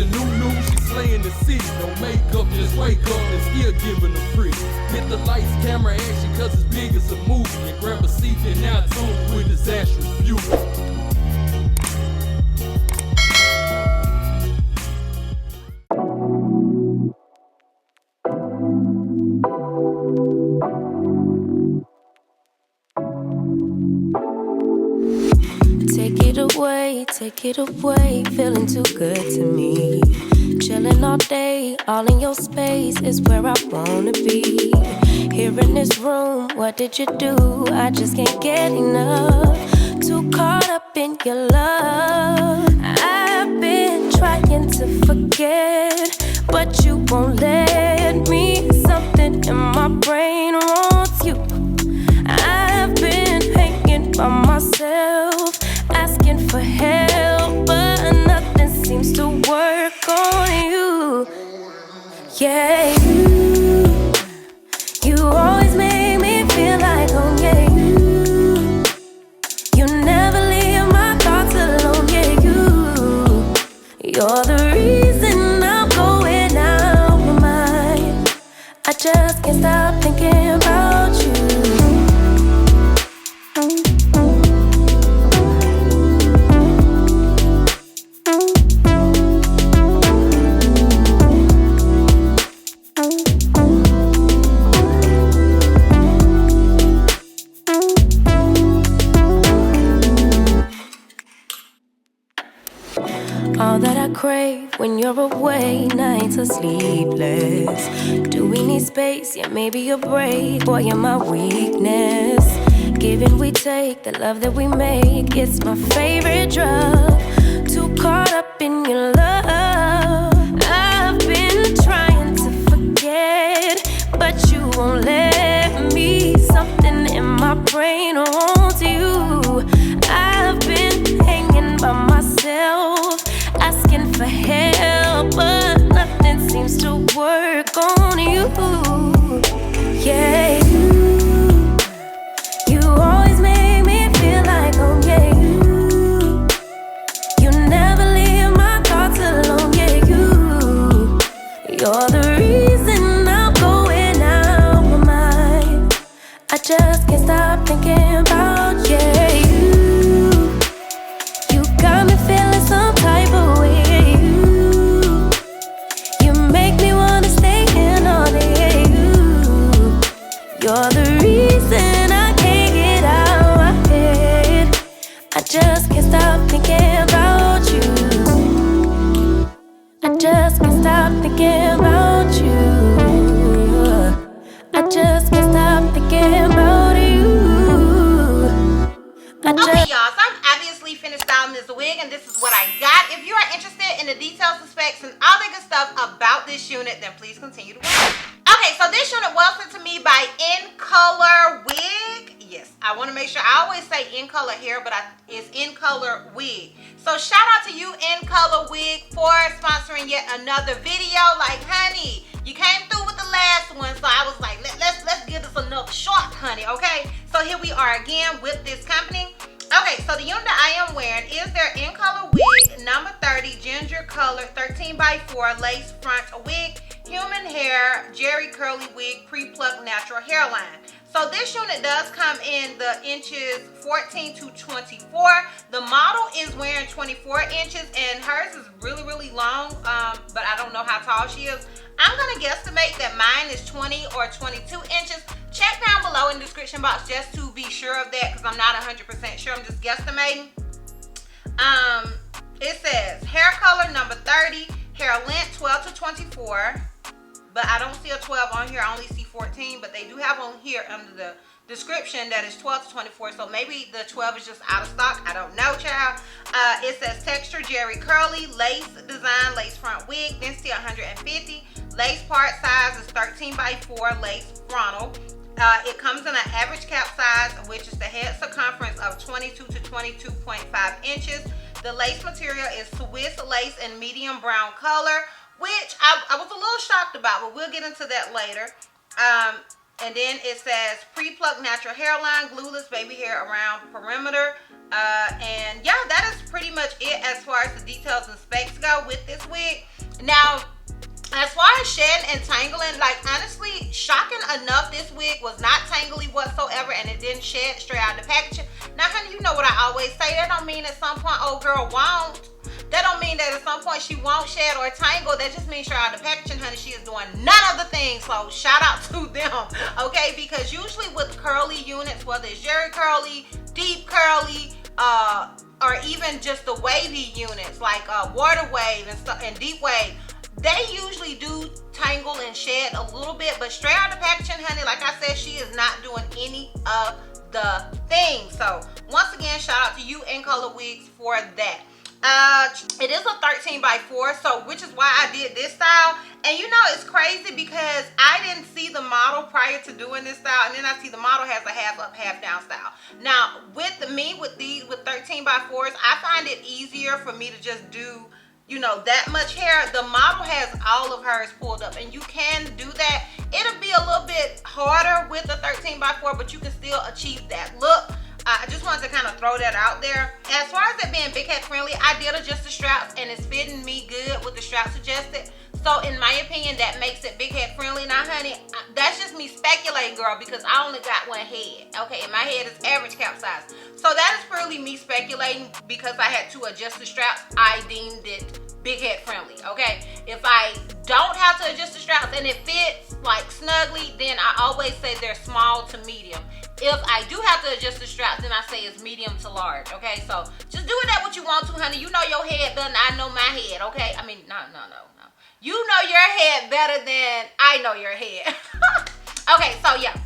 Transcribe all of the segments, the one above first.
a new, she's slaying the city. No makeup, just wake up and still giving them pretty. Hit the lights, camera, action, cause it's big as a movie. And grab a seat and now tune with Disastrous Beauty. Take it away, feeling too good to me. Chilling all day, all in your space is where I wanna be. Here in this room, what did you do? I just can't get enough. Too caught up in your love. I've been trying to forget, but you won't let me. Something in my brain wants you. I've been hanging by myself, asking for help, but nothing seems to work on you. Yeah, you always make me feel like home. Yeah, you never leave my thoughts alone. Yeah, you're the reason I'm going out my mind. I just can't stop thinking about you. All that I crave when you're away, nights are sleepless. Do we need space? Yeah, maybe a break. Boy, you're my weakness. Give and we take, the love that we make, it's my favorite drug. Too caught up in your love. I've been trying to forget, but you won't let me. Something in my brain wants you. I've been hanging by myself, asking for help, but nothing seems to work on you. Yeah, you always make me feel like home. Yeah, you never leave my thoughts alone. Yeah, you're the reason I'm going out my mind. I just can't stop thinking about you. You got me feeling some type of way. You make me wanna stay in all day. You're the reason I can't get out my head. I just can't stop thinking about you. I just can't stop thinking about you. I just can't stop thinking about you. Okay, y'all, so I'm obviously finished styling this wig, and this is what I got. If you are interested in the details, the specs, and all the good stuff about this unit, then please continue to watch. Okay, so this unit was sent to me by Incolorwig. Yes, I want to make sure. I always say In Color Hair, but it's Incolorwig. So shout out to you, Incolorwig, for sponsoring yet another video. Like, honey, you came through with the last one, so I was like, let's give this another shot, honey. Okay, so here we are again with this company. Okay, so the unit that I am wearing is their Incolorwig number 30 ginger color 13x4 lace front wig, human hair, jerry curly wig, pre-plucked natural hairline. So this unit does come in the inches 14 to 24. The model is wearing 24 inches and hers is really long, but I don't know how tall she is. I'm gonna guesstimate that mine is 20 or 22 inches. Check down below in the description box just to be sure of that, because I'm not 100% sure. I'm just guesstimating. It says hair color number 30, hair length 12 to 24. But I don't see a 12 on here. I only see 14, but they do have on here under the description that is 12 to 24. So maybe the 12 is just out of stock. I don't know, child. It says texture jerry curly, lace design, lace front wig, density 150. Lace part size is 13x4 lace frontal. It comes in an average cap size, which is the head circumference of 22 to 22.5 inches. The lace material is Swiss lace in medium brown color, which I was a little shocked about, but we'll get into that later. And then it says pre-plucked natural hairline, glueless baby hair around perimeter. And yeah, that is pretty much it as far as the details and specs go with this wig. Now, as far as shedding and tangling, like honestly, shocking enough, this wig was not tangly whatsoever, and it didn't shed straight out of the packaging. Now, honey, you know what I always say, that don't mean at some point old girl won't. That don't mean that at some point she won't shed or tangle. That just means straight out of the packaging, honey, she is doing none of the things. So shout out to them, okay? Because usually with curly units, whether it's jerry curly, deep curly, or even just the wavy units like water wave and stuff and deep wave, they usually do tangle and shed a little bit, but straight out of the packaging, honey, like I said, she is not doing any of the things. So once again, shout out to you Incolorwig for that. It is a 13 by 4, so which is why I did this style. And you know, it's crazy because I didn't see the model prior to doing this style, and then I see the model has a half up, half down style. Now, with these 13 by 4s, I find it easier for me to just do, you know, that much hair. The model has all of hers pulled up, and you can do that. It'll be a little bit harder with the 13 by 4, but you can still achieve that look. I just wanted to kind of throw that out there. As far as it being big head friendly, I did adjust the straps, and it's fitting me good with the straps adjusted. So in my opinion, that makes it big head friendly. Now, honey, that's just me speculating, girl, because I only got one head. Okay, and my head is average cap size. So that is purely me speculating because I had to adjust the straps. I deemed it big head friendly, okay? If I don't have to adjust the straps and it fits like snugly, then I always say they're small to medium. If I do have to adjust the straps, then I say it's medium to large, okay? So just do that what you want to, honey. You know your head better than I know my head, okay? I mean, no. You know your head better than I know your head. Okay, so yeah.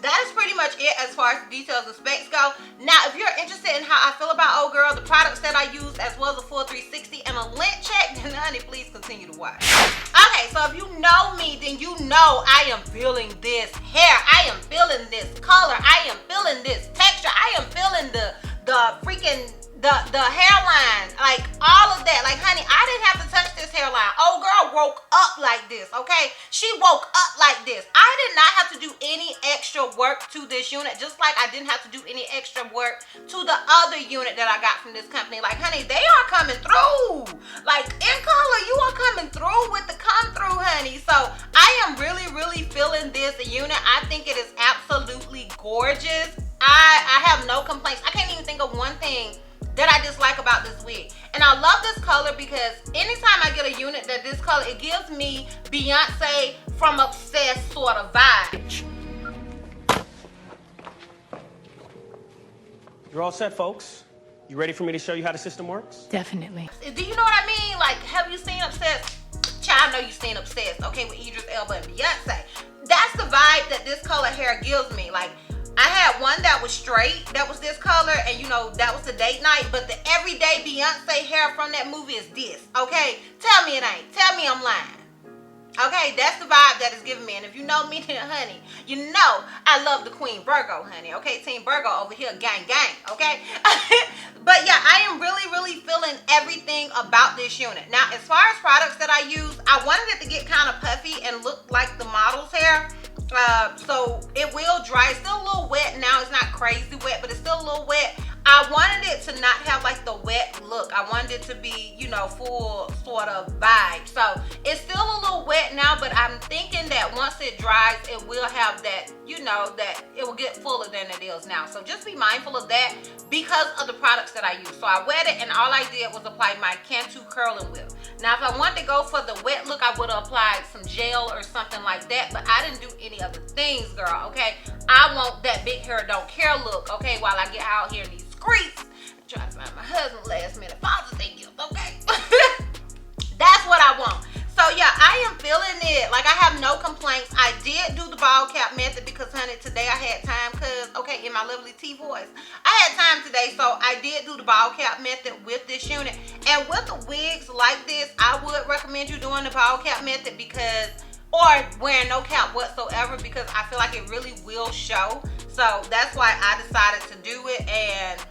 That is pretty much it as far as the details and specs go. Now, if you're interested in how I feel about old girl, the products that I use, as well as a full 360 and a lint check, then honey, please continue to watch. Okay, so if you know me, then you know I am feeling this hair. I am feeling this color. I am feeling this texture. I am feeling the freaking the hairline, like all of that. Like, honey, I didn't have to touch this hairline. Old girl woke up like this, okay? She woke up like this. I did not have to do any extra work to this unit, just like I didn't have to do any extra work to the other unit that I got from this company. Like, honey, they are coming through. Like, in color, you are coming through with the come through, honey. So I am really, really feeling this unit. I think it is absolutely gorgeous. I have no complaints. I can't even think of one thing that I dislike about this wig. And I love this color because anytime I get a unit that this color, it gives me Beyonce from Obsessed sort of vibe. You're all set, folks. You ready for me to show you how the system works? Definitely. Do you know what I mean? Like, have you seen Obsessed? Child, I know you've seen Obsessed, okay, with Idris Elba and Beyonce. That's the vibe that this color hair gives me. Like, I had one that was straight, that was this color, and you know, that was the date night, but the everyday Beyonce hair from that movie is this, okay? Tell me it ain't. Tell me I'm lying. Okay, that's the vibe that is giving me. And if you know me, then honey, you know I love the Queen Virgo, honey, okay? Team Virgo over here, gang, okay? But yeah, I am really, really feeling everything about this unit. Now, as far as products that I use, I wanted it to get kind of puffy and look like the model's hair. So it will dry. It's still a little wet now. It's not crazy wet, but it's still a little wet. I wanted it to not have like the wet look. I wanted it to be, you know, full sort of vibe. So it's still a little wet now, but I'm thinking that once it dries, it will have that, you know, that it will get fuller than it is now. So just be mindful of that because of the products that I use. So I wet it and all I did was apply my Cantu curling whip. Now, if I wanted to go for the wet look, I would have applied some gel or something like that, but I didn't do any of the things, girl, okay? I want that big hair don't care look, okay, while I get out here in these streets and try to find my husband last minute Father's Day gift, okay? That's what I want. So yeah, I am feeling it. Like, I have no complaints. I did do the ball cap method because, honey, today I had time because, okay, in my lovely T voice, I had time today, so I did do the ball cap method with this unit. And with the wigs like this, I would recommend you doing the ball cap method because, or wearing no cap whatsoever, because I feel like it really will show. So that's why I decided to do it. And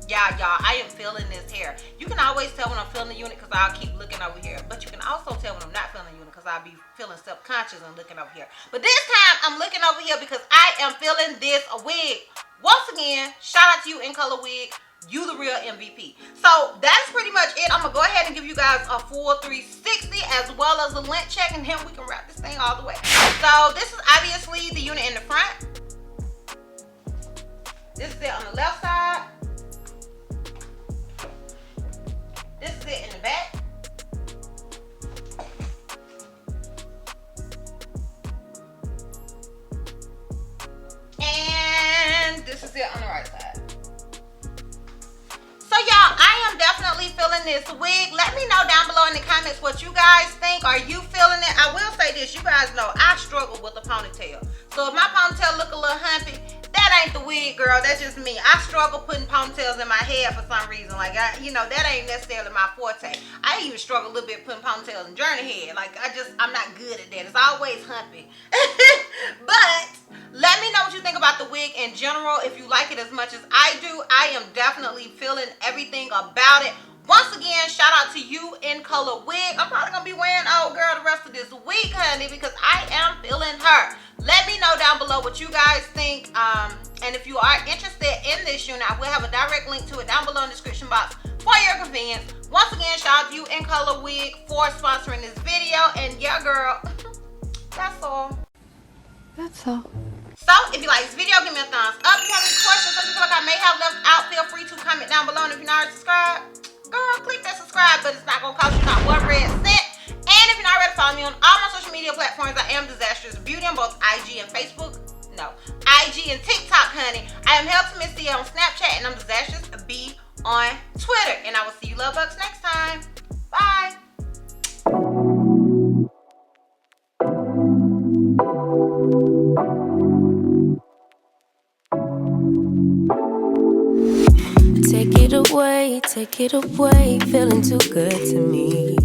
yeah, y'all, I am feeling this hair. You can always tell when I'm feeling the unit because I'll keep looking over here. But you can also tell when I'm not feeling the unit because I'll be feeling self-conscious and looking over here. But this time, I'm looking over here because I am feeling this wig. Once again, shout out to you Incolorwig you the real MVP. So that's pretty much it. I'm gonna go ahead and give you guys a full 360 as well as a lint check, and then we can wrap this thing all the way. So this is obviously the unit in the front. This is it on the left side. This is it in the back. And this is it on the right side. So y'all, I am definitely feeling this wig. Let me know down below in the comments what you guys think. Are you feeling it? I will say this, you guys know I struggle with a ponytail. So if my ponytail look a little humpy, that ain't the wig, girl. That's just me. I struggle putting ponytails in my hair for some reason. Like, you know, that ain't necessarily my forte. I even struggle a little bit putting ponytails in journey hair. Like, I'm not good at that. It's always humpy. But let me know what you think about the wig in general. If you like it as much as I do, I am definitely feeling everything about it. Once again, shout out to you, Incolorwig. I'm probably gonna be wearing old girl the rest of this week, honey, because I am feeling her. Let me know down below what you guys think. And if you are interested in this unit, I will have a direct link to it down below in the description box for your convenience. Once again, shout out to you, Incolorwig, for sponsoring this video. And yeah, girl, that's all. That's all. So, if you like this video, give me a thumbs up. If you have any questions, something you feel like I may have left out, feel free to comment down below. And if you're not already subscribed, girl, click that subscribe button. It's not going to cost you not one red cent. And if you're not already following me on all my social media platforms, I am DizastrousBeauty on both IG and Facebook. No, IG and TikTok, honey. I am Help to Miss D on Snapchat, and I'm DizastrousB on Twitter. And I will see you love bugs next time. Bye. Take it away, feeling too good to me.